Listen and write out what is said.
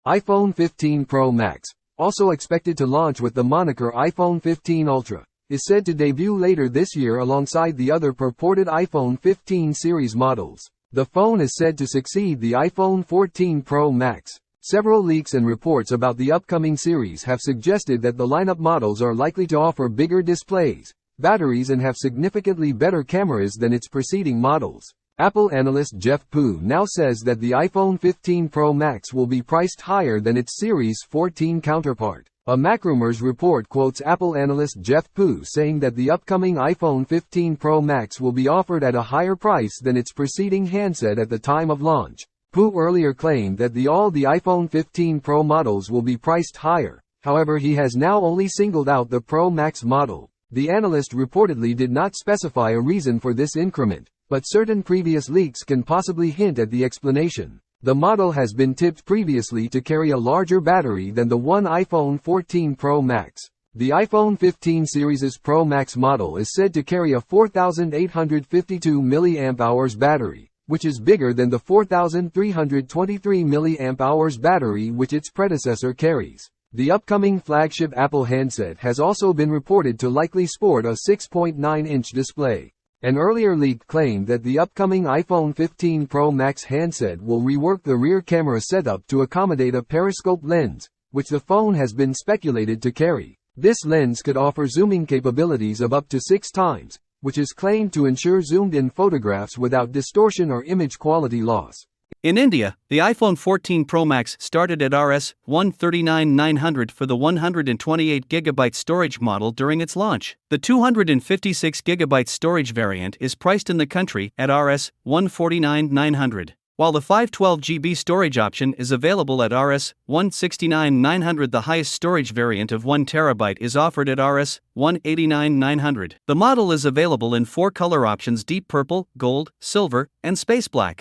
iPhone 15 Pro Max, also expected to launch with the moniker iPhone 15 Ultra, is said to debut later this year alongside the other purported iPhone 15 series models. The phone is said to succeed the iPhone 14 Pro Max. Several leaks and reports about the upcoming series have suggested that the lineup models are likely to offer bigger displays, batteries and have significantly better cameras than its preceding models. Apple analyst Jeff Pu now says that the iPhone 15 Pro Max will be priced higher than its Series 14 counterpart. A MacRumors report quotes Apple analyst Jeff Pu saying that the upcoming iPhone 15 Pro Max will be offered at a higher price than its preceding handset at the time of launch. Pu earlier claimed that all the iPhone 15 Pro models will be priced higher, however he has now only singled out the Pro Max model. The analyst reportedly did not specify a reason for this increment, but certain previous leaks can possibly hint at the explanation. The model has been tipped previously to carry a larger battery than the one iPhone 14 Pro Max. The iPhone 15 series' Pro Max model is said to carry a 4,852 mAh battery, which is bigger than the 4,323 mAh battery which its predecessor carries. The upcoming flagship Apple handset has also been reported to likely sport a 6.9-inch display. An earlier leak claimed that the upcoming iPhone 15 Pro Max handset will rework the rear camera setup to accommodate a periscope lens, which the phone has been speculated to carry. This lens could offer zooming capabilities of up to 6 times, which is claimed to ensure zoomed-in photographs without distortion or image quality loss. In India, the iPhone 14 Pro Max started at Rs. 139,900 for the 128GB storage model during its launch. The 256GB storage variant is priced in the country at Rs. 149,900, while the 512GB storage option is available at Rs. 169,900. The highest storage variant of 1TB is offered at Rs. 189,900. The model is available in 4 color options: deep purple, gold, silver, and space black.